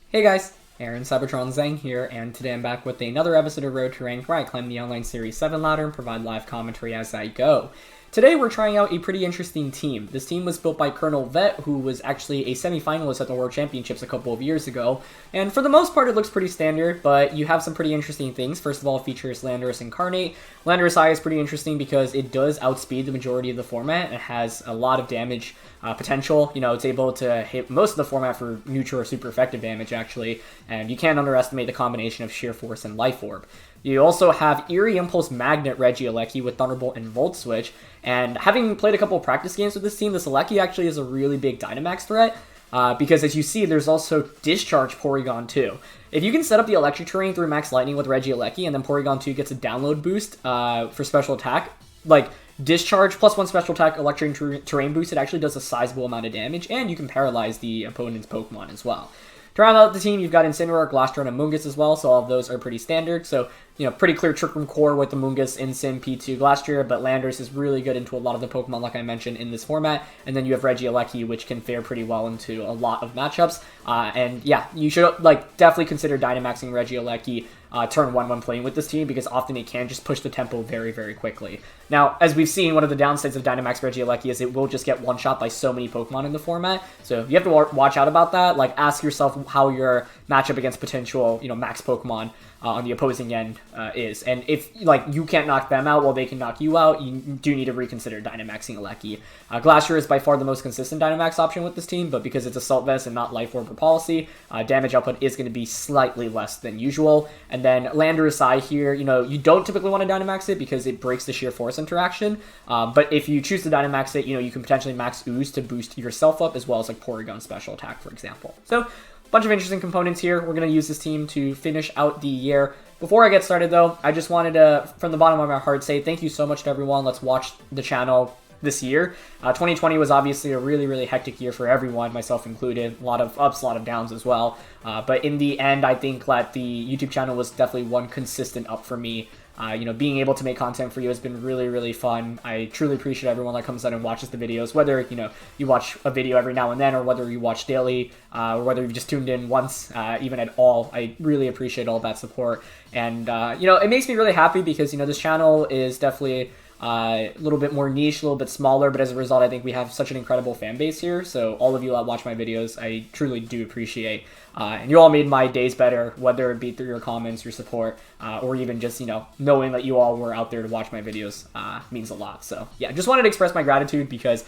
Hey guys, Aaron Cybertron Zhang here, and today I'm back with another episode of Road to Rank where I climb the online Series 7 ladder and provide live commentary as I go. Today we're trying out a pretty interesting team. This team was built by Colonel Vet, who was actually a semi-finalist at the World Championships a couple of years ago, and for the most part it looks pretty standard, but you have some pretty interesting things. First of all, it features Landorus Incarnate. Landorus-I is pretty interesting because it does outspeed the majority of the format, and it has a lot of damage potential. You know, it's able to hit most of the format for neutral or super effective damage, actually, and you can't underestimate the combination of Sheer Force and Life Orb. You also have Eerie Impulse Magnet Regieleki with Thunderbolt and Volt Switch, and having played a couple of practice games with this team, this Regieleki actually is a really big Dynamax threat, because as you see, there's also Discharge Porygon too. If you can set up the electric terrain through Max Lightning with Regieleki, and then Porygon 2 gets a download boost for special attack, like Discharge plus 1 special attack, electric terrain boost, it actually does a sizable amount of damage, and you can paralyze the opponent's Pokemon as well. To round out the team, you've got Incineroar, Glastrier, and Amoonguss as well, so all of those are pretty standard. So, you know, pretty clear Trick Room core with Amoonguss, Incin, P2, Glastrier, but Landorus is really good into a lot of the Pokemon, like I mentioned, in this format. And then you have Regieleki, which can fare pretty well into a lot of matchups. And yeah, you should definitely consider Dynamaxing Regieleki turn 1 when playing with this team, because often it can just push the tempo very, very quickly. Now, as we've seen, one of the downsides of Dynamax Regieleki is it will just get one-shot by so many Pokemon in the format, so you have to watch out about that. Like, ask yourself how your matchup against potential, max Pokemon on the opposing end is, and if, you can't knock them out while they can knock you out, you do need to reconsider Dynamaxing Regieleki. Glastrier is by far the most consistent Dynamax option with this team, but because it's Assault Vest and not Life Orb or Policy, damage output is going to be slightly less than usual. And then Landorus-I here, you don't typically want to Dynamax it because it breaks the Sheer Force interaction, but if you choose to Dynamax it, you can potentially max Ooze to boost yourself up, as well as like Porygon special attack, for example. So, bunch of interesting components here. We're going to use this team to finish out the year. Before I get started, though, I just wanted to, from the bottom of my heart, say thank you so much to everyone that's watched the channel this year. 2020 was obviously a really, really hectic year for everyone, myself included. A lot of ups, a lot of downs as well. But in the end, I think that the YouTube channel was definitely one consistent up for me. Being able to make content for you has been really, really fun. I truly appreciate everyone that comes out and watches the videos, whether, you watch a video every now and then, or whether you watch daily, or whether you've just tuned in once, even at all. I really appreciate all that support. And, it makes me really happy because, this channel is definitely a little bit more niche, a little bit smaller, but as a result, I think we have such an incredible fan base here. So all of you that watch my videos, I truly do appreciate. And you all made my days better, whether it be through your comments, your support, or even just, knowing that you all were out there to watch my videos means a lot. So yeah, just wanted to express my gratitude because,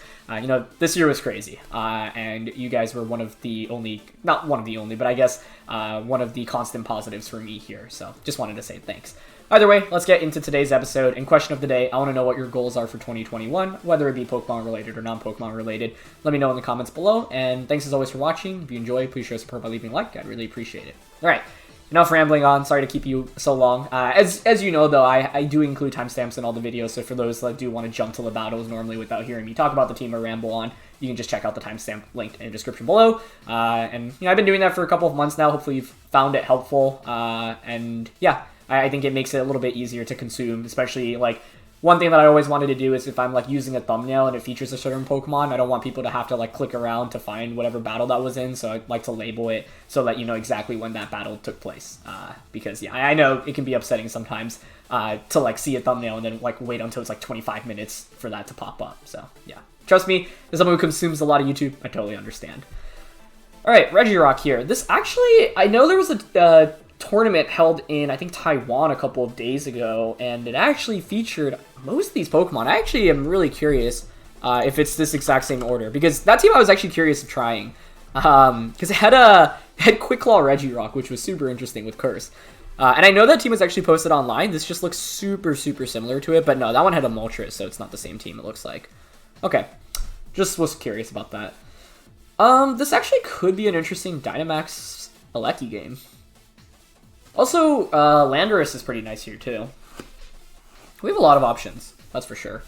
this year was crazy. And you guys were one of the only, not one of the only, but I guess one of the constant positives for me here. So just wanted to say thanks. Either way, let's get into today's episode. And question of the day, I want to know what your goals are for 2021, whether it be Pokemon related or non-Pokemon related. Let me know in the comments below, and thanks as always for watching. If you enjoy, please show support by leaving a like. I'd really appreciate it. Alright, enough rambling on. Sorry to keep you so long. As you know, though, I do include timestamps in all the videos, so for those that do want to jump to the battles normally without hearing me talk about the team or ramble on, you can just check out the timestamp linked in the description below. And I've been doing that for a couple of months now. Hopefully you've found it helpful. And yeah, I think it makes it a little bit easier to consume, especially, one thing that I always wanted to do is if I'm, using a thumbnail and it features a certain Pokemon, I don't want people to have to, click around to find whatever battle that was in, so I like to label it so that you know exactly when that battle took place. Because, yeah, I know it can be upsetting sometimes to, see a thumbnail and then, wait until it's, 25 minutes for that to pop up. So, yeah. Trust me, as someone who consumes a lot of YouTube, I totally understand. Alright, Regirock here. This actually, I know there was a tournament held in, I think, Taiwan a couple of days ago, and it actually featured most of these Pokemon. I actually am really curious if it's this exact same order, because that team I was actually curious of trying, because it had Quick Claw Regirock, which was super interesting with Curse. And I know that team was actually posted online. This just looks super, super similar to it, but no, that one had a Moltres, so it's not the same team, it looks like. Okay, just was curious about that. This actually could be an interesting Dynamax Regieleki game. Also, Landorus is pretty nice here, too. We have a lot of options, that's for sure.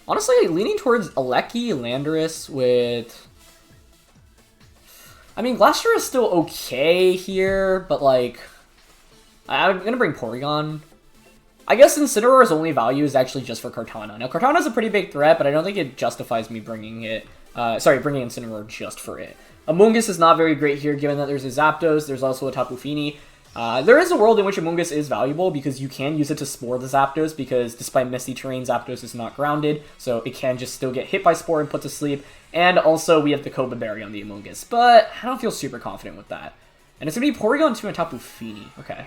Honestly, leaning towards Regieleki, Landorus with... I mean, Glastrier is still okay here, but, I'm gonna bring Porygon. I guess Incineroar's only value is actually just for Kartana. Now, Kartana's a pretty big threat, but I don't think it justifies me bringing it Sorry, bringing Incineroar just for it. Amoonguss is not very great here, given that there's a Zapdos, there's also a Tapu Fini. There is a world in which Amoonguss is valuable because you can use it to Spore the Zapdos, because despite Misty Terrain, Zapdos is not grounded, so it can just still get hit by Spore and put to sleep. And also, we have the Koba Berry on the Amoonguss, but I don't feel super confident with that. And it's going to be Porygon 2 and Tapu Fini. Okay.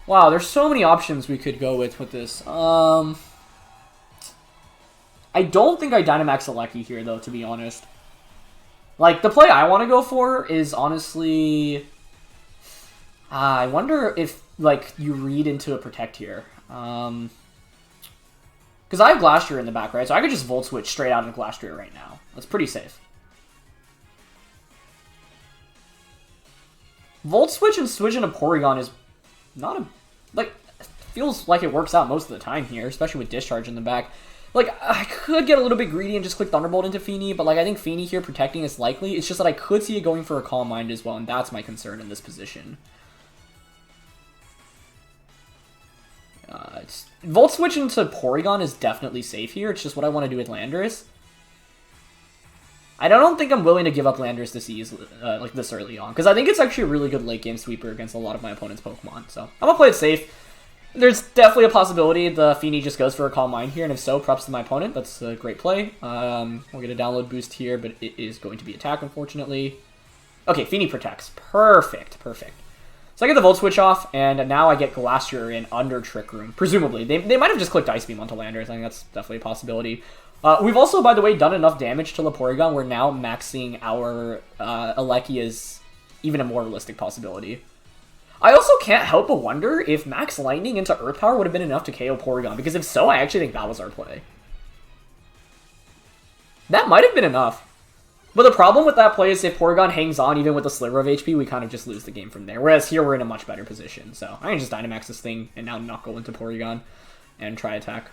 Wow, there's so many options we could go with this. I don't think I Dynamax Regieleki here, though, to be honest. Like, the play I want to go for is honestly... I wonder if, like, you read into a Protect here. Because I have Glastrier in the back, right? So I could just Volt Switch straight out of Glastrier right now. That's pretty safe. Volt Switch and switch into Porygon is not a... Like, feels like it works out most of the time here, especially with Discharge in the back. Like, I could get a little bit greedy and just click Thunderbolt into Fini, but, like, I think Fini here protecting is likely. It's just that I could see it going for a Calm Mind as well, and that's my concern in this position. Volt Switch into Porygon is definitely safe here. It's just what I want to do with Landorus. I don't think I'm willing to give up Landorus this easily, like this early on, because I think it's actually a really good late game sweeper against a lot of my opponent's Pokemon. So I'm gonna play it safe. There's definitely a possibility the Fini just goes for a Calm Mind here, and if so, props to my opponent. That's a great play. We'll get a download boost here, but it is going to be attack, unfortunately. Okay, Fini protects. Perfect, perfect. So I get the Volt Switch off, and now I get Glastrier in under Trick Room. Presumably. They might have just clicked Ice Beam onto Landorus. I think that's definitely a possibility. We've also, by the way, done enough damage to Porygon where now maxing our Regieleki is even a more realistic possibility. I also can't help but wonder if Max Lightning into Earth Power would have been enough to KO Porygon, because if so, I actually think that was our play. That might have been enough. But the problem with that play is if Porygon hangs on even with a sliver of HP, we kind of just lose the game from there. Whereas here we're in a much better position. So I can just Dynamax this thing and now not go into Porygon and try attack.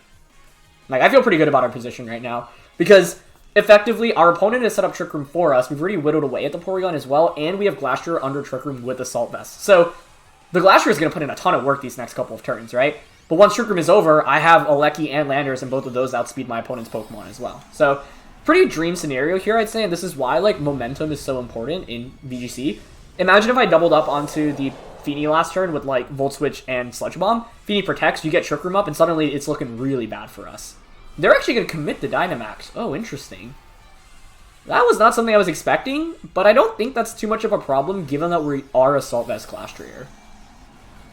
Like, I feel pretty good about our position right now, because effectively our opponent has set up Trick Room for us. We've already whittled away at the Porygon as well, and we have Glastrier under Trick Room with Assault Vest. So the Glastrier is going to put in a ton of work these next couple of turns, right? But once Trick Room is over, I have Regieleki and Landorus, and both of those outspeed my opponent's Pokemon as well. So pretty dream scenario here, I'd say, and this is why, like, momentum is so important in VGC. Imagine if I doubled up onto the Fini last turn with, like, Volt Switch and Sludge Bomb. Fini protects, you get Trick Room up, and suddenly it's looking really bad for us. They're actually going to commit the Dynamax. Oh, interesting. That was not something I was expecting, but I don't think that's too much of a problem, given that we are Assault Vest Glastrier.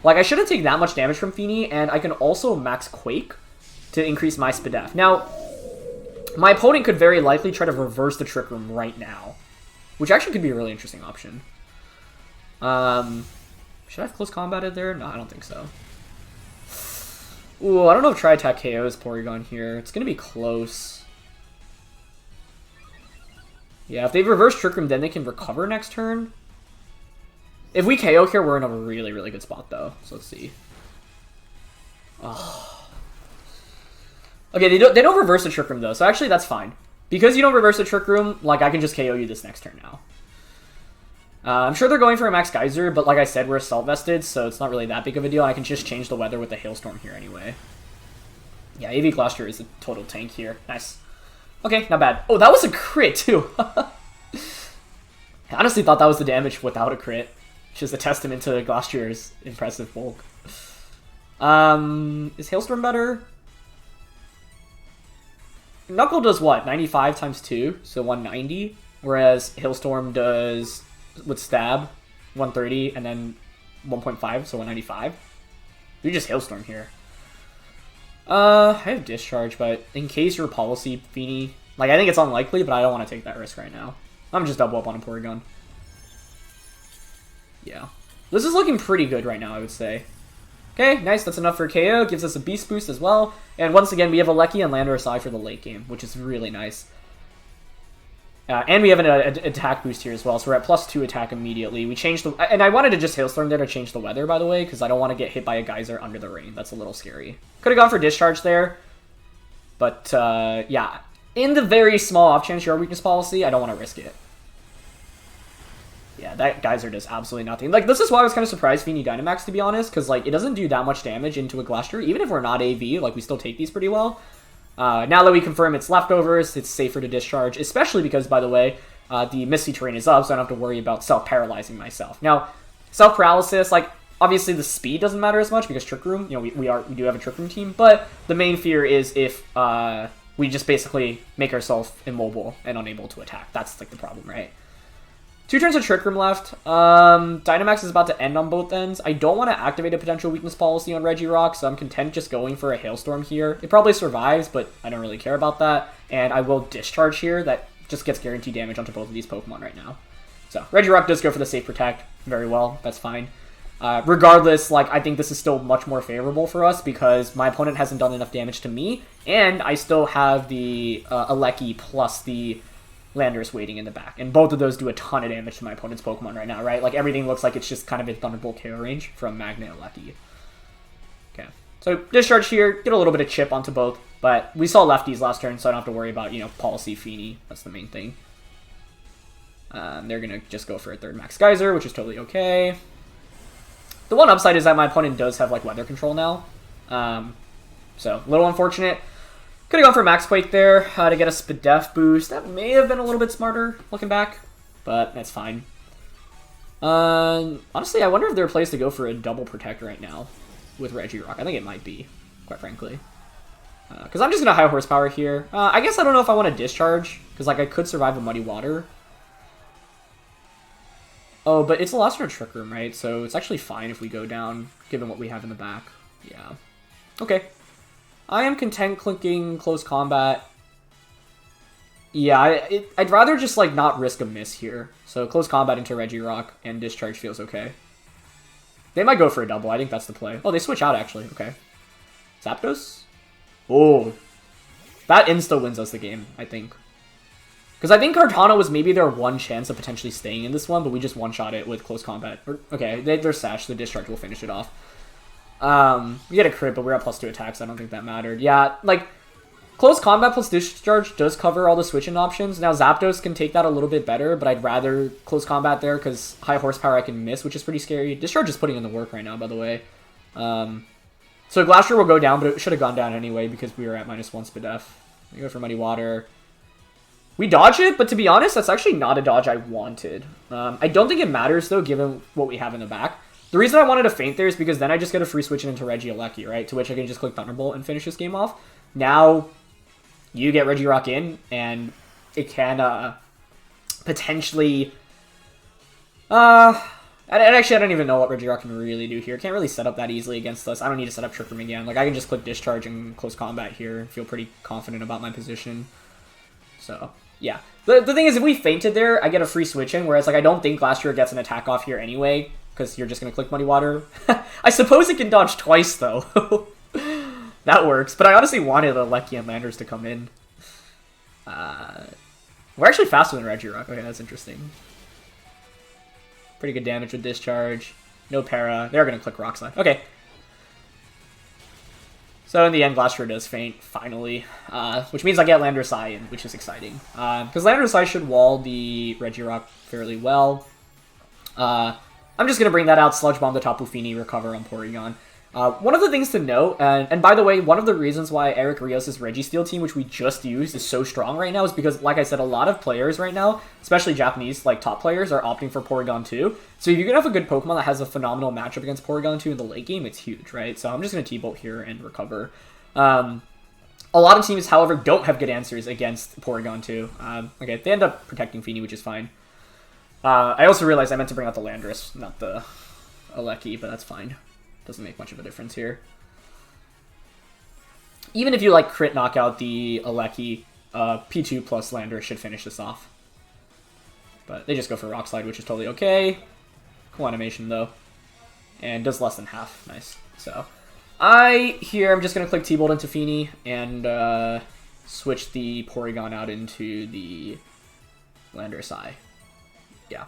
Like, I shouldn't take that much damage from Fini, and I can also max Quake to increase my Spadef. Now, my opponent could very likely try to reverse the Trick Room right now, which actually could be a really interesting option. Should I have close combated there? No, I don't think so. Ooh, I don't know if Tri-Attack KOs Porygon here. It's going to be close. Yeah, if they reverse Trick Room, then they can recover next turn. If we KO here, we're in a really, really good spot, though. So let's see. Oh. Okay, they don't reverse the Trick Room, though, so actually that's fine. Because you don't reverse the Trick Room, like, I can just KO you this next turn now. I'm sure they're going for a Max Geyser, but like I said, we're Assault Vested, so it's not really that big of a deal. I can just change the weather with the Hailstorm here anyway. Yeah, AV Glastrier is a total tank here. Nice. Okay, not bad. Oh, that was a crit, too. I honestly thought that was the damage without a crit, which is a testament to Glastrier's impressive bulk. Is Hailstorm better? Knuckle does what? 95 times 2, so 190. Whereas Hailstorm does, with Stab, 130, and then 1.5, so 195. We just Hailstorm here. I have Discharge, but in case your policy, Fini... Like, I think it's unlikely, but I don't want to take that risk right now. I'm just double up on a Porygon. Yeah. This is looking pretty good right now, I would say. Okay, nice. That's enough for KO. Gives us a Beast Boost as well. And once again, we have Regieleki and Landorus-I for the late game, which is really nice. And we have an attack boost here as well, so we're at +2 attack immediately. We changed the... And I wanted to just Hailstorm there to change the weather, by the way, because I don't want to get hit by a Geyser under the rain. That's a little scary. Could have gone for Discharge there. But, yeah. In the very small off chance you're a weakness policy, I don't want to risk it. Yeah, that Geyser does absolutely nothing. Like, this is why I was kind of surprised Fini Dynamax, to be honest, because, like, it doesn't do that much damage into a Glastrier. Even if we're not AV, like, we still take these pretty well. Now that we confirm it's leftovers, it's safer to discharge, especially because, by the way, the Misty Terrain is up, so I don't have to worry about self-paralyzing myself. Now, self-paralysis, like, obviously the speed doesn't matter as much because Trick Room, you know, we do have a Trick Room team, but the main fear is if we just basically make ourselves immobile and unable to attack. That's, like, the problem, right? 2 turns of Trick Room left. Dynamax is about to end on both ends. I don't want to activate a potential weakness policy on Regirock, so I'm content just going for a Hailstorm here. It probably survives, but I don't really care about that. And I will Discharge here. That just gets guaranteed damage onto both of these Pokemon right now. So Regirock does go for the Safe Protect very well. That's fine. Regardless, like, I think this is still much more favorable for us because my opponent hasn't done enough damage to me, and I still have the Regieleki plus the Landorus waiting in the back, and both of those do a ton of damage to my opponent's Pokemon right now, right? Like, everything looks like it's just kind of in Thunderbolt KO range from Magnet Regieleki. Okay, so Discharge here, get a little bit of chip onto both, but we saw lefties last turn, so I don't have to worry about, you know, Policy Fini. That's the main thing. They're going to just go for a third Max Geyser, which is totally okay. The one upside is that my opponent does have, like, Weather Control now, so a little unfortunate. Could have gone for Max Quake there to get a Spadef boost. That may have been a little bit smarter looking back, but that's fine. Honestly, I wonder if there are plays to go for a double Protect right now with Regirock. I think it might be, quite frankly. Because I'm just going to High Horsepower here. I guess I don't know if I want to Discharge, because like I could survive a Muddy Water. Oh, but it's a Lost in a Trick Room, right? So it's actually fine if we go down, given what we have in the back. Yeah. Okay. I am content clicking Close Combat. Yeah, I'd rather just, like, not risk a miss here. So Close Combat into Regirock and Discharge feels okay. They might go for a double. I think that's the play. Oh, they switch out, actually. Okay. Zapdos? Oh. That insta wins us the game, I think. Because I think Kartana was maybe their one chance of potentially staying in this one, but we just one-shot it with Close Combat. Okay, they're Sash, so Discharge will finish it off. We get a crit, but we're at +2 attacks. I don't think that mattered. Yeah, like, Close Combat plus Discharge does cover all the switching options. Now, Zapdos can take that a little bit better, but I'd rather Close Combat there, because High Horsepower I can miss, which is pretty scary. Discharge is putting in the work right now, by the way. So Glastrier will go down, but it should have gone down anyway, because we were at -1 Spadef. We go for Muddy Water. We dodge it, but to be honest, that's actually not a dodge I wanted. I don't think it matters, though, given what we have in the back. The reason I wanted to feint there is because then I just get a free switch into Regieleki, right? To which I can just click Thunderbolt and finish this game off. Now, you get Regirock in, and it can potentially... and actually, I don't even know what Regirock can really do here. Can't really set up that easily against us. I don't need to set up Trick Room again. Like, I can just click Discharge and Close Combat here and feel pretty confident about my position. So, yeah. The thing is, if we feinted there, I get a free switch in, whereas, like, I don't think Glastrier gets an attack off here anyway, because you're just going to click Muddy Water. I suppose it can dodge twice, though. That works. But I honestly wanted Regieleki and Landorus to come in. We're actually faster than Regirock. Okay, that's interesting. Pretty good damage with Discharge. No para. They're going to click Rock Slide. Okay. So in the end, Glastrier does feint, finally. Which means I get Landorus-I in, which is exciting. Because Landorus-I should wall the Regirock fairly well. I'm just going to bring that out, Sludge Bomb the Tapu Fini, recover on Porygon. One of the things to note, and by the way, one of the reasons why Eric Rios' Registeel team, which we just used, is so strong right now is because, like I said, a lot of players right now, especially Japanese, like, top players, are opting for Porygon 2. So if you can have a good Pokemon that has a phenomenal matchup against Porygon 2 in the late game, it's huge, right? So I'm just going to T-Bolt here and recover. A lot of teams, however, don't have good answers against Porygon 2. Okay, they end up protecting Fini, which is fine. I also realized I meant to bring out the Landorus, not the Regieleki, but that's fine. Doesn't make much of a difference here. Even if you, like, crit knock out the Regieleki, P2 plus Landorus should finish this off. But they just go for Rock Slide, which is totally okay. Cool animation, though. And does less than half. Nice. So, I'm just going to click T-Bolt into Fini and switch the Porygon out into the Landorus-I. Yeah.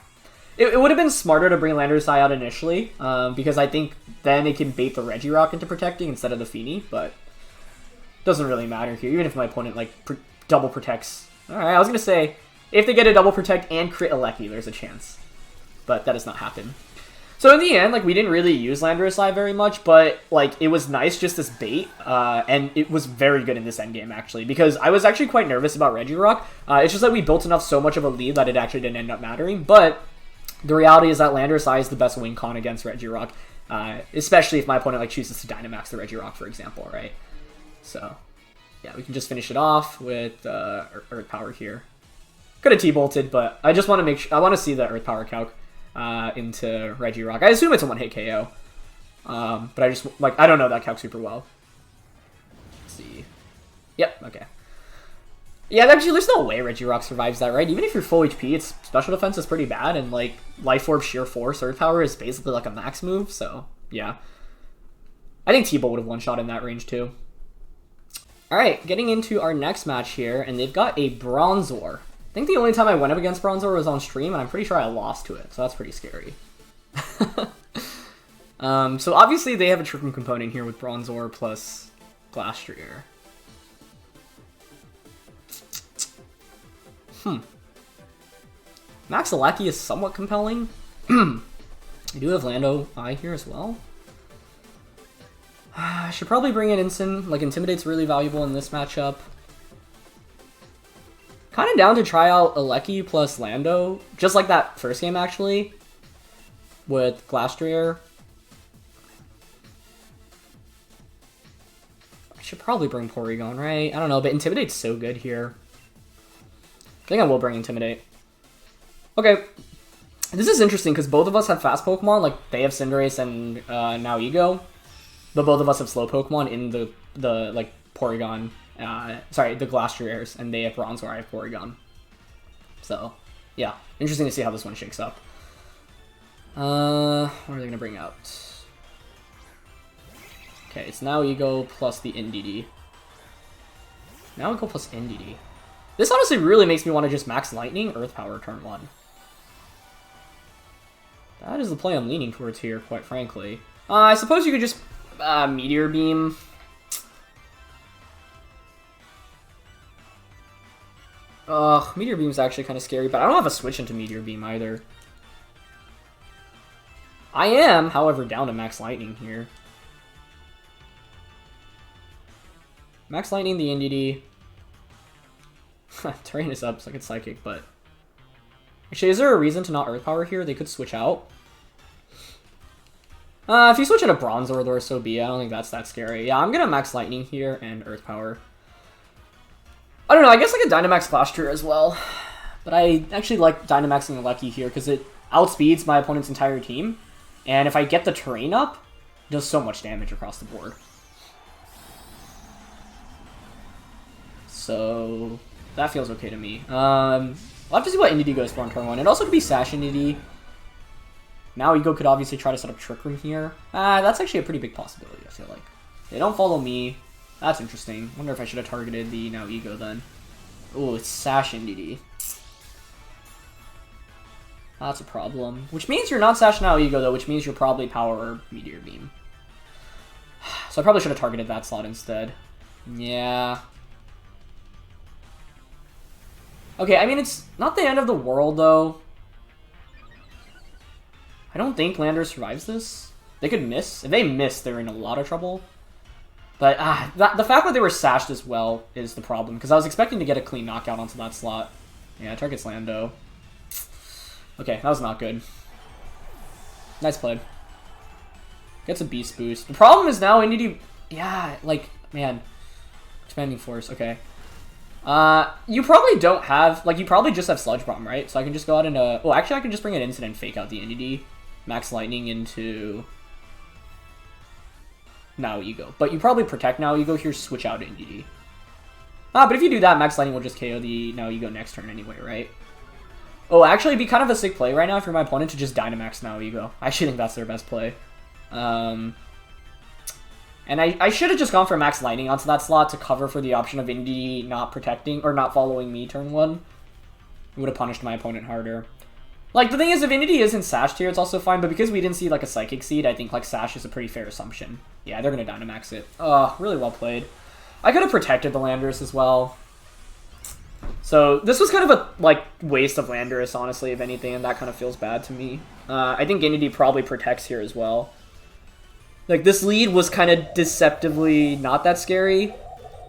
It would have been smarter to bring Landorus-I out initially, because I think then it can bait the Regirock into protecting instead of the Fini, but doesn't really matter here, even if my opponent, like, double protects. Alright, I was going to say, if they get a double protect and crit Regieleki, there's a chance. But that does not happen. So in the end, like, we didn't really use Landorus-I very much, but, like, it was nice just as bait, and it was very good in this endgame, actually, because I was actually quite nervous about Regirock. It's just that we built enough so much of a lead that it actually didn't end up mattering, but the reality is that Landorus-I is the best win con against Regirock, especially if my opponent, like, chooses to Dynamax the Regirock, for example, right? So, yeah, we can just finish it off with Earth Power here. Could have T-bolted, but I just want to make sure, I want to see the Earth Power calc into Regirock. I assume it's a one-hit KO, but I just, like, I don't know that calc super well. Let's see. Yep, okay. Yeah, actually, there's no way Regirock survives that, right? Even if you're full HP, its special defense is pretty bad, and, like, Life Orb, Sheer Force, Earth Power is basically, like, a max move, so, yeah. I think T-Bolt would have one-shot in that range, too. Alright, getting into our next match here, and they've got a Bronzor. I think the only time I went up against Bronzor was on stream, and I'm pretty sure I lost to it, so that's pretty scary. So obviously they have a tricking component here with Bronzor plus Glastrier. Max Regieleki is somewhat compelling. I do have Landorus-I here as well. I should probably bring in Instant. Like, Intimidate's really valuable in this matchup. Kind of down to try out Regieleki plus Lando, just like that first game, actually, with Glastrier. I should probably bring Porygon, right? I don't know, but Intimidate's so good here. I think I will bring Intimidate. Okay, this is interesting because both of us have fast Pokemon. Like, they have Cinderace and Nihilego, but both of us have slow Pokemon in the like Porygon. Sorry, the Glastriers, and they have Bronzor, I have Porygon. So, yeah, interesting to see how this one shakes up. What are they going to bring out? Okay, it's Nihilego plus the Indeedee. Nihilego plus Indeedee. This honestly really makes me want to just max Lightning, Earth Power turn 1. That is the play I'm leaning towards here, quite frankly. I suppose you could just Meteor Beam. Ugh, Meteor Beam's actually kind of scary, but I don't have a switch into Meteor Beam either. I am, however, down to Max Lightning here. Max Lightning the Indeedee. Terrain is up, so I could Psychic, but... Actually, is there a reason to not Earth Power here? They could switch out. If you switch into Bronzor, or so be it. I don't think that's that scary. Yeah, I'm gonna Max Lightning here and Earth Power. I don't know, I guess I could Dynamax Glastrier as well. But I actually like Dynamaxing Regieleki here because it outspeeds my opponent's entire team. And if I get the terrain up, it does so much damage across the board. So that feels okay to me. We'll have to see what Indeedee goes for on turn 1. It also could be Sash Indeedee. Now Ego could obviously try to set up Trick Room here. That's actually a pretty big possibility, I feel like. They don't follow me. That's interesting. Wonder if I should have targeted the now Ego then. Oh, it's Sash Indeedee. That's a problem. Which means you're not Sash now Ego though, which means you're probably Power or Meteor Beam. So I probably should have targeted that slot instead. Yeah. Okay, I mean, it's not the end of the world, though. I don't think Landorus survives this. They could miss. If they miss, they're in a lot of trouble. But the fact that they were sashed as well is the problem, because I was expecting to get a clean knockout onto that slot. Yeah, targets Lando. Okay, that was not good. Nice play. Gets a Beast Boost. The problem is now Indeedee... Yeah, like, man. Expanding Force, okay. You probably don't have... Like, you probably just have Sludge Bomb, right? So I can just go out into... Well, actually, I can just bring an Instant and fake out the Indeedee. Max Lightning into... Now Ego. But you probably protect Now Ego here, switch out Indeedee. But if you do that, Max Lightning will just KO the Now Ego next turn anyway, right? Oh, actually, it'd be kind of a sick play right now if you're my opponent to just Dynamax Now Ego. I actually think that's their best play. And I should have just gone for Max Lightning onto that slot to cover for the option of Indeedee not protecting, or not following me turn 1. It would have punished my opponent harder. Like, the thing is, if Indeedee isn't Sashed here, it's also fine, but because we didn't see, like, a Psychic Seed, I think, like, Sash is a pretty fair assumption. Yeah, they're gonna Dynamax it. Really well played. I could have protected the Landorus as well. So this was kind of a like waste of Landorus, honestly, if anything, and that kind of feels bad to me. I think Indeedee probably protects here as well. Like, this lead was kind of deceptively not that scary.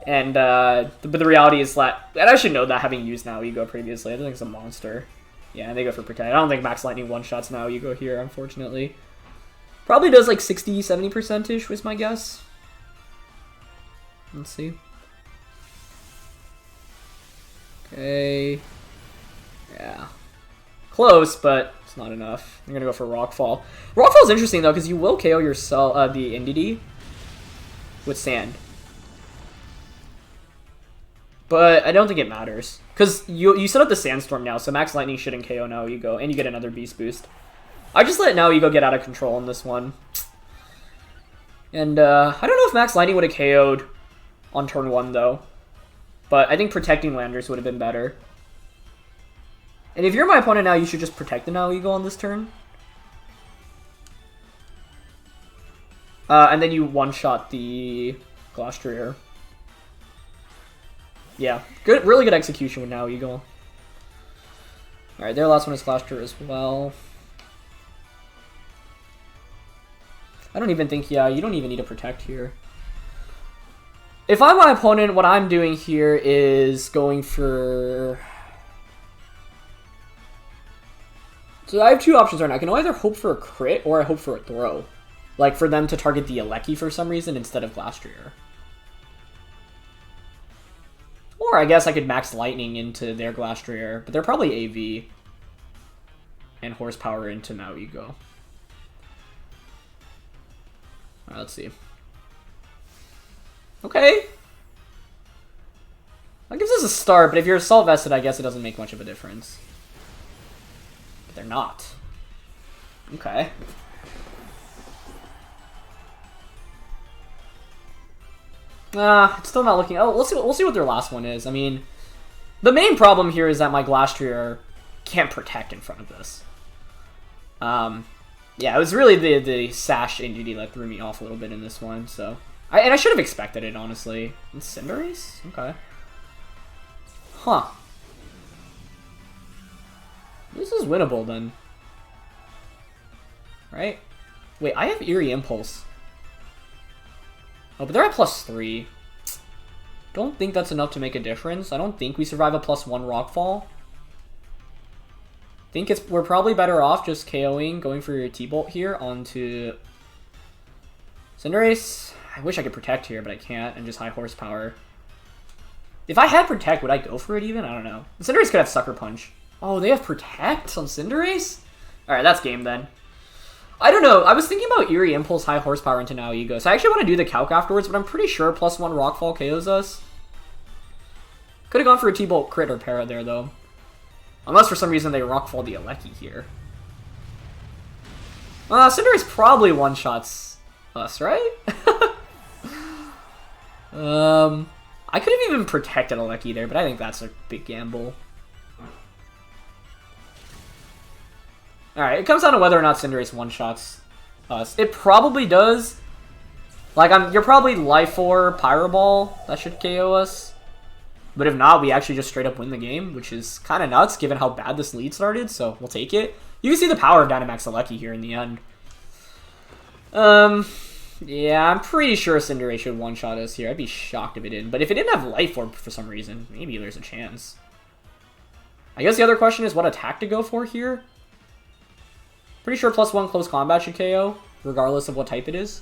And, but the reality is that, and I should know that having used Nihilego previously, I don't think it's a monster. Yeah, and they go for Protect. I don't think Max Lightning one-shots Nihilego here, unfortunately. Probably does like 60-70%-ish was my guess. Let's see. Okay. Yeah. Close, but it's not enough. I'm gonna go for Rockfall. Rockfall is interesting though, because you will KO yourself, the Indeedee with Sand. But I don't think it matters. Because you set up the Sandstorm now, so Max Lightning shouldn't KO Nihilego, and you get another Beast Boost. I just let Nihilego get out of control in this one. And I don't know if Max Lightning would have KO'd on turn 1 though. But I think protecting Landers would have been better. And if you're my opponent now, you should just protect the Nihilego on this turn. And then you one-shot the Glastrier. Yeah, good, really good execution with Nihilego. Alright, their last one is Glastrier as well. I don't even think, yeah, you don't even need to protect here. If I'm my opponent, what I'm doing here is going for... So I have two options right now. I can either hope for a crit or I hope for a throw. Like for them to target the Jellicent for some reason instead of Glastrier. Or I guess I could Max Lightning into their Glastrier, but they're probably AV. And Horsepower into Nihilego. Alright, let's see. Okay. That gives us a start, but if you're Assault Vested, I guess it doesn't make much of a difference. But they're not. Okay. It's still not looking... Oh, we'll see what their last one is. I mean, the main problem here is that my Glastrier can't protect in front of this. Yeah, it was really the Sash Indeedee that threw me off a little bit in this one, so... And I should have expected it, honestly. And Cinderace? Okay. Huh. This is winnable, then. Right? Wait, I have Eerie Impulse. Oh, but they're at +3. Don't think that's enough to make a difference. I don't think we survive a +1 Rockfall. Think we're probably better off just KOing, going for your T-Bolt here onto Cinderace. I wish I could protect here, but I can't, and just high horsepower. If I had protect, would I go for it even? I don't know. Cinderace could have Sucker Punch. Oh, they have protect on Cinderace? Alright, that's game then. I don't know. I was thinking about Eerie Impulse high horsepower into Nihilego, so I actually want to do the calc afterwards, but I'm pretty sure +1 Rockfall KOs us. Could have gone for a T-Bolt crit or para there, though. Unless for some reason they Rockfall the Jellicent here. Cinderace probably one-shots us, right? I could have even protected Jellicent there, but I think that's a big gamble. Alright, it comes down to whether or not Cinderace one-shots us. It probably does. Like, you're probably Life Orb, Pyro Ball. That should KO us. But if not, we actually just straight up win the game, which is kind of nuts given how bad this lead started, so we'll take it. You can see the power of Dynamax Jellicent here in the end. Yeah, I'm pretty sure Cinderace should one-shot us here. I'd be shocked if it didn't. But if it didn't have Life Orb for some reason, maybe there's a chance. I guess the other question is what attack to go for here. Pretty sure +1 close combat should KO, regardless of what type it is.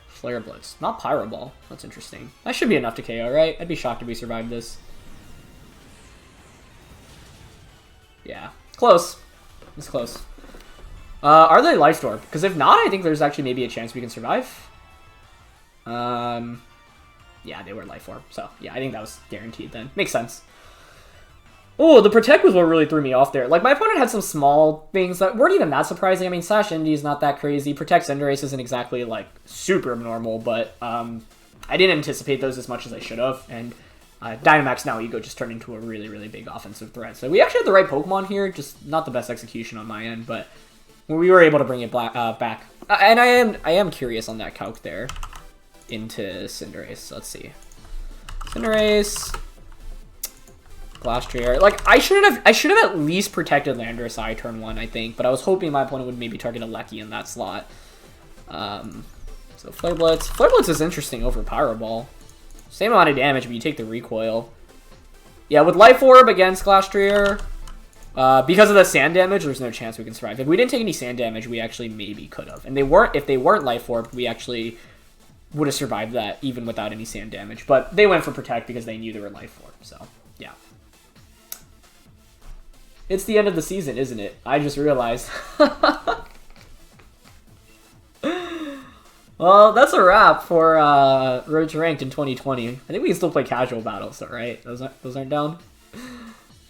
Flare Blitz. Not Pyro Ball. That's interesting. That should be enough to KO, right? I'd be shocked if we survived this. Yeah. Close. It's close. Are they Life Orb? Because if not, I think there's actually maybe a chance we can survive. Yeah, they were Life Orb. So, yeah, I think that was guaranteed then. Makes sense. Oh, the Protect was what really threw me off there. Like, my opponent had some small things that weren't even that surprising. I mean, Sash Indeedee is not that crazy. Protect Cinderace isn't exactly, like, super abnormal, but I didn't anticipate those as much as I should have. And Dynamax Nihilego just turned into a really, really big offensive threat. So we actually had the right Pokemon here, just not the best execution on my end, but we were able to bring it back. And I am curious on that calc there into Cinderace. Let's see. Cinderace... Glastrier. Like, I should have at least protected Landorus-I turn 1, I think, but I was hoping my opponent would maybe target a Lecky in that slot. So Flare Blitz. Flare Blitz is interesting over Pyro Ball. Same amount of damage, but you take the recoil. Yeah, with Life Orb against Glastrier, because of the sand damage, there's no chance we can survive. If we didn't take any sand damage, we actually maybe could have. And if they weren't Life Orb, we actually would have survived that even without any sand damage. But they went for Protect because they knew they were Life Orb, so yeah. It's the end of the season, isn't it? I just realized. Well, that's a wrap for Road to Ranked in 2020. I think we can still play casual battles, though, right? Those aren't down?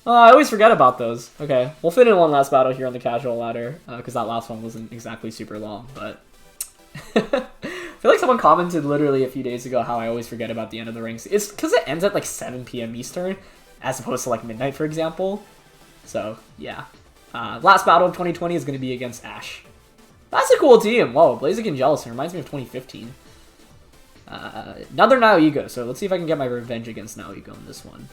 Oh, I always forget about those. Okay, we'll fit in one last battle here on the casual ladder, because that last one wasn't exactly super long, but... I feel like someone commented literally a few days ago how I always forget about the end of the rings. It's because it ends at like 7 p.m. Eastern, as opposed to like midnight, for example. So, yeah. Last battle of 2020 is going to be against Ash. That's a cool team. Whoa, Blaziken Jellicent reminds me of 2015. Another Nihilego, so let's see if I can get my revenge against Nihilego in this one.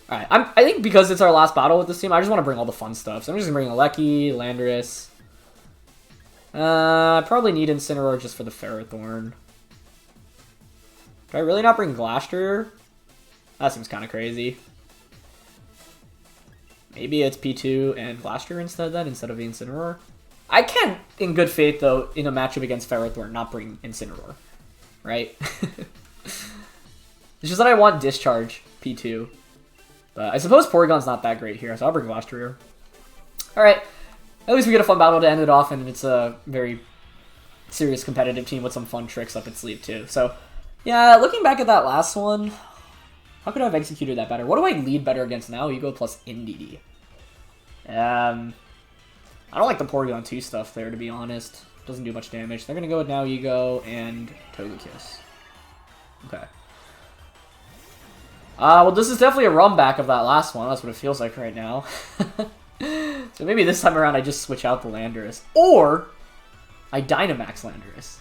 Alright, I think because it's our last battle with this team, I just want to bring all the fun stuff. So I'm just going to bring a Lecky, Landorus. I probably need Incineroar just for the Ferrothorn. Do I really not bring Glastrier? That seems kind of crazy. Maybe it's P2 and Glastrier instead then, instead of the Incineroar. I can't, in good faith though, in a matchup against Ferrothorn, not bring Incineroar. Right? It's just that I want Discharge P2. But I suppose Porygon's not that great here, so I'll bring Glastrier. Alright. At least we get a fun battle to end it off, and it's a very serious competitive team with some fun tricks up its sleeve, too. So, yeah, looking back at that last one, how could I have executed that better? What do I lead better against now? Ego plus Indeedee. I don't like the Porygon 2 stuff there, to be honest. Doesn't do much damage. They're going to go with now Ego and Togekiss. Okay. Well, this is definitely a run back of that last one. That's what it feels like right now. So maybe this time around I just switch out the Landorus. Or I Dynamax Landorus.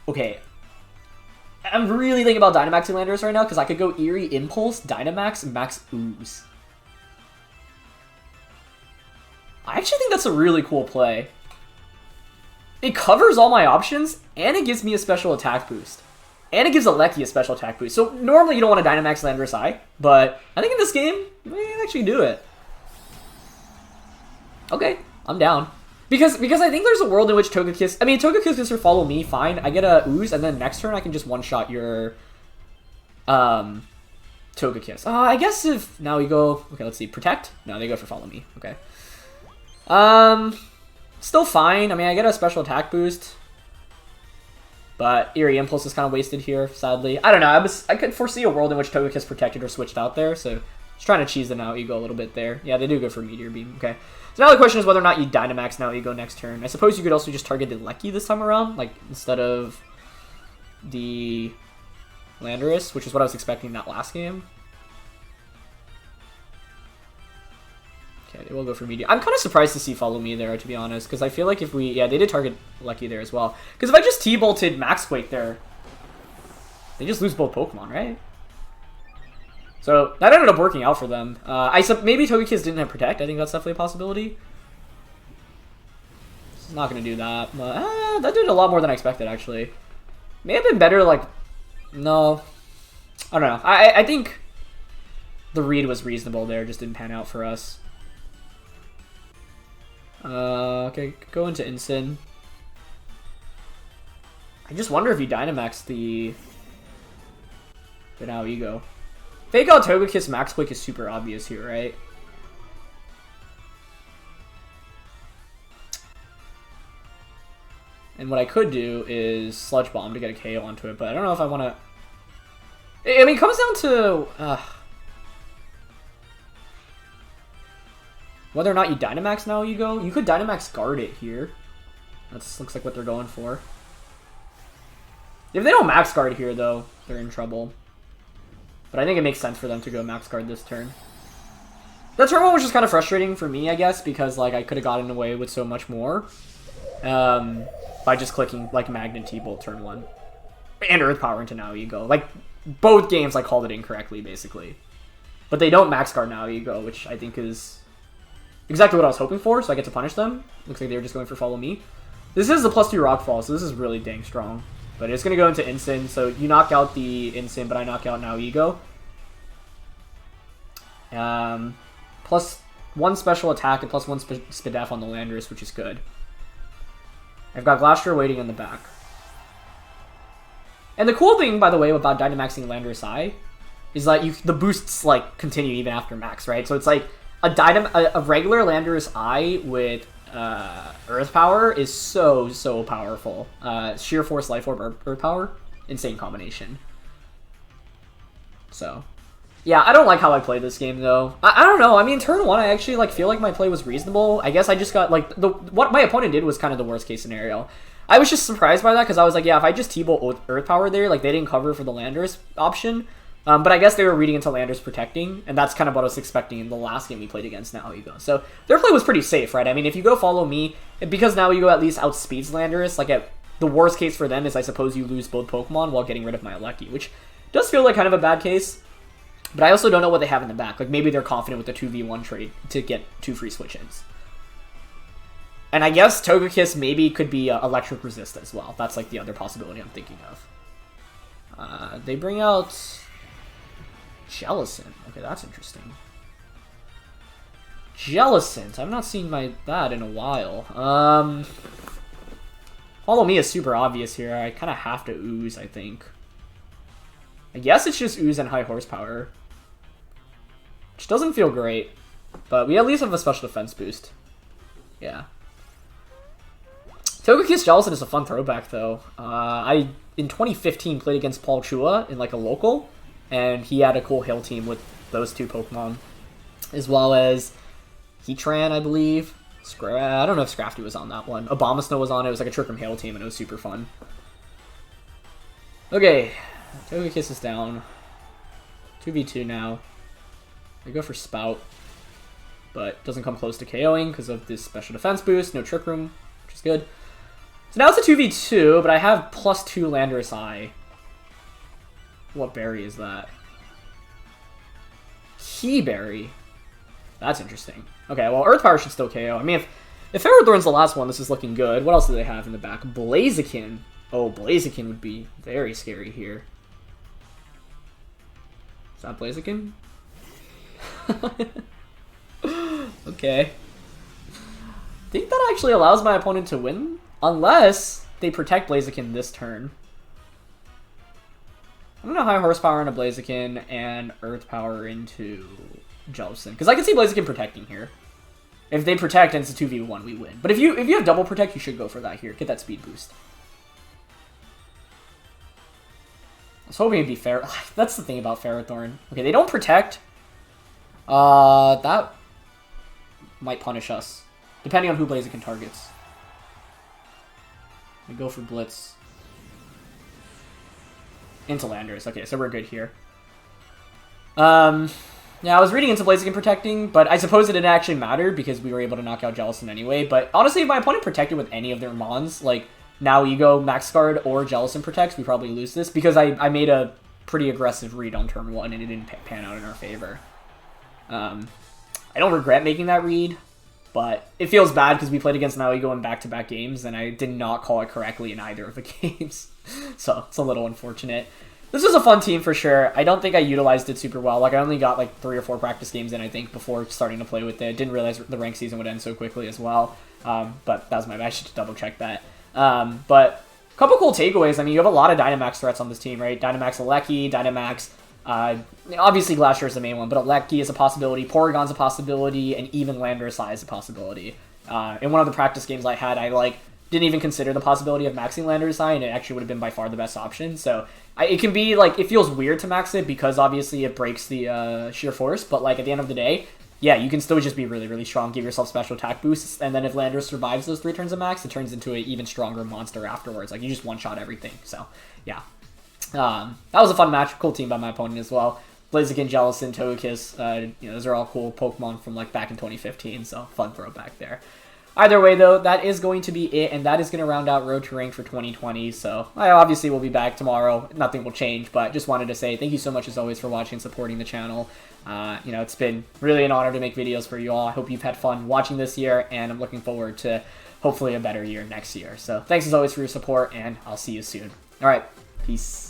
Okay. I'm really thinking about Dynamaxing Landorus right now because I could go Eerie Impulse, Dynamax, Max Ooze. I actually think that's a really cool play. It covers all my options, and it gives me a special attack boost. And it gives a Lecky a special attack boost. So normally you don't want to Dynamax Landorus-I, but I think in this game, we can actually do it. Okay, I'm down. Because I think there's a world in which Togekiss... I mean, Togekiss is for Follow Me, fine. I get a Ooze, and then next turn I can just one-shot your... Togekiss. I guess if... Now we go... Okay, let's see. Protect? No, they go for Follow Me. Okay. Still fine. I mean, I get a special attack boost. But Eerie Impulse is kind of wasted here, sadly. I don't know. I could foresee a world in which Togekiss protected or switched out there, so just trying to cheese the Now Ego a little bit there. Yeah, they do go for Meteor Beam. Okay. So now the question is whether or not you Dynamax Now Ego next turn. I suppose you could also just target the Lecky this time around, like instead of the Landorus, which is what I was expecting that last game. Okay, they will go for Meteor. I'm kind of surprised to see Follow Me there, to be honest, because I feel like if we... Yeah, they did target Lecky there as well. Because if I just T-bolted Max Quake there, they just lose both Pokemon, right? So that ended up working out for them. Maybe Togekiss didn't have Protect. I think that's definitely a possibility. It's not going to do that. But, that did a lot more than I expected, actually. May have been better, like... No. I don't know. I think the read was reasonable there. Just didn't pan out for us. Okay, go into Incin. I just wonder if you Dynamax the Now Ego. Fake out Togekiss Max Quake is super obvious here, right? And what I could do is Sludge Bomb to get a KO onto it, but I don't know if I want to... I mean, it comes down to... whether or not you Dynamax Now Ego. You could Dynamax Guard it here. That looks like what they're going for. If they don't Max Guard here, though, they're in trouble. But I think it makes sense for them to go Max Guard this turn. That turn one was just kind of frustrating for me, I guess, because like I could have gotten away with so much more. by just clicking like Magnet T-Bolt turn 1 and Earth Power into Nihilego. Like both games I called it incorrectly basically, but they don't max guard Nihilego, which I think is exactly what I was hoping for, so I get to punish them. Looks like they were just going for follow me. This is the +2 Rockfall, so this is really dang strong. But it's going to go into Instant, so you knock out the Instant, but I knock out Nihilego. +1 special attack and +1 Spidef on the Landorus, which is good. I've got Glastrier waiting in the back. And the cool thing, by the way, about Dynamaxing Landorus-I is that the boosts like continue even after max, right? So it's like a regular Landorus-I with Earth Power is so powerful. Sheer Force, Life Orb, Earth Power, insane combination. So, yeah, I don't like how I played this game though. I don't know. I mean, turn 1, I actually like feel like my play was reasonable. I guess I just got like what my opponent did was kind of the worst case scenario. I was just surprised by that because I was like, yeah, if I just T-Bolt Earth Power there, like they didn't cover for the Landorus option. But I guess they were reading into Landorus protecting, and that's kind of what I was expecting in the last game we played against Nihilego. So their play was pretty safe, right? I mean, if you go follow me, because Nihilego at least outspeeds Landorus, like the worst case for them is I suppose you lose both Pokemon while getting rid of my Jellicent, which does feel like kind of a bad case. But I also don't know what they have in the back. Like maybe they're confident with the 2v1 trade to get 2 free switch-ins. And I guess Togekiss maybe could be electric resist as well. That's like the other possibility I'm thinking of. They bring out Jellicent. Okay, that's interesting. Jellicent. I've not seen that in a while. Follow me is super obvious here. I kind of have to ooze, I think. I guess it's just ooze and high horsepower. Which doesn't feel great. But we at least have a special defense boost. Yeah. Togekiss Jellicent is a fun throwback, though. I, in 2015, played against Paul Chua in, like, a local, and he had a cool hill team with those 2 Pokemon, as well as Heatran, I believe. I don't know if Scrafty was on that one. Abomasnow was on it. It was like a Trick from Hail team, and it was super fun. Okay, Togekiss is down. 2v2 now. I go for Spout, but doesn't come close to KOing because of this special defense boost. No Trick Room, which is good. So now it's a 2v2, but I have +2 Landorus-I. What berry is that? Key Berry. That's interesting. Okay, well, Earth Power should still KO. I mean, if Ferrothorn's the last one, this is looking good. What else do they have in the back? Blaziken. Oh, Blaziken would be very scary here. Is that Blaziken? Okay. I think that actually allows my opponent to win, unless they protect Blaziken this turn. I'm gonna high horsepower into Blaziken and Earth Power into Jellicent, because I can see Blaziken protecting here. If they protect and it's a 2v1, we win. But if you have double protect, you should go for that here. Get that speed boost. I was hoping it'd be fair. That's the thing about Ferrothorn. Okay, they don't protect. That might punish us, depending on who Blaziken targets. We go for Blitz. Into Landorus. Okay, so we're good here. Yeah, I was reading into Blaziken protecting, but I suppose it didn't actually matter because we were able to knock out Jellicent anyway. But honestly, if my opponent protected with any of their Mons, like Nihilego, Max Guard, or Jellicent protects, we probably lose this because I made a pretty aggressive read on turn 1 and it didn't pan out in our favor. I don't regret making that read, but it feels bad because we played against Nihilego in back-to-back games and I did not call it correctly in either of the games. So it's a little unfortunate. This was a fun team for sure. I don't think I utilized it super well. Like I only got like 3 or 4 practice games in, I think, before starting to play with it. Didn't realize the ranked season would end so quickly as well. But that was my bad. I should double check that. But a couple cool takeaways. I mean, you have a lot of Dynamax threats on this team, right? Dynamax Jellicent, Dynamax, obviously Glastrier is the main one, but Jellicent is a possibility, Porygon's a possibility, and even Landorus-I is a possibility. In one of the practice games I had, I didn't even consider the possibility of maxing Landorus-I, and it actually would have been by far the best option. So it can be it feels weird to max it because obviously it breaks the sheer force, but at the end of the day, yeah, you can still just be really, really strong, give yourself special attack boosts, and then if Landorus survives those 3 turns of max, it turns into an even stronger monster afterwards. You just one-shot everything. So yeah, that was a fun match. Cool team by my opponent as well. Blaziken, Jellicent, Togekiss, those are all cool Pokemon from back in 2015. So fun throwback there. Either way, though, that is going to be it, and that is going to round out Road to Rank for 2020. So I obviously will be back tomorrow. Nothing will change, but just wanted to say thank you so much, as always, for watching and supporting the channel. You know, it's been really an honor to make videos for you all. I hope you've had fun watching this year, and I'm looking forward to hopefully a better year next year. So thanks, as always, for your support, and I'll see you soon. All right, peace.